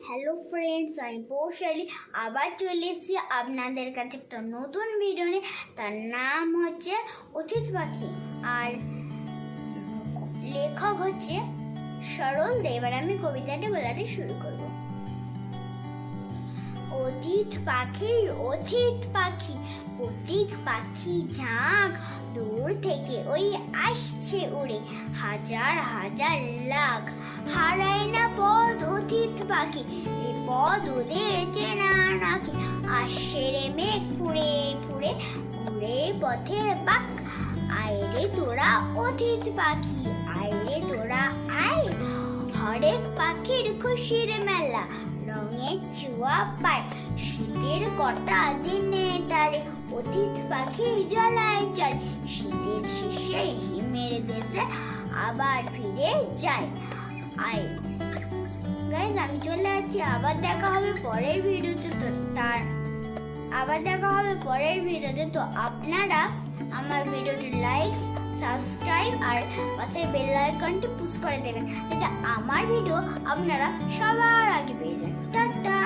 Hello friends, আমি পৌশালী আবার চলে এসেছি আপনাদের কাছে একটা নতুন ভিডিও নিয়ে। তার নাম হচ্ছে অতিথি পাখি, আর লেখক হচ্ছে সরল দে। এবার আমি কবিতাটি বলাটি শুরু করব। অতিথ পাখি, অতিথ পাখি, প্রতীক পাখি ঝাঁক, দূর থেকে ওই আসছে উড়ে হাজার হাজার লাখ। হারায় না পথ অতিথ পাখি, এ পথ ওদের চেনা নাকি। আসছে রে মেঘ ফুরে ফুরে, ঘুরে পথের পাক। আয়রে তোরা অতিথ পাখি, আয়রে তোরা আয়। হরেক পাখির খুশির মেলা, রঙের ছোঁয়া পায়। শীতের কটা দিনে তারে অতিথ পাখি জ্বালায় জল। শীতের শেষে হিমের দেশে আবার ফিরে যায়। গাইস, আমি চলে যাচ্ছি। আবার দেখা হবে পরের ভিডিওতে। তো আপনারা আমার ভিডিওটি লাইক, সাবস্ক্রাইব আর পাশের বেল আইকনটি পুশ করে দেবেন, যাতে আমার ভিডিও আপনারা সবার আগে পেয়ে যান। টাটা।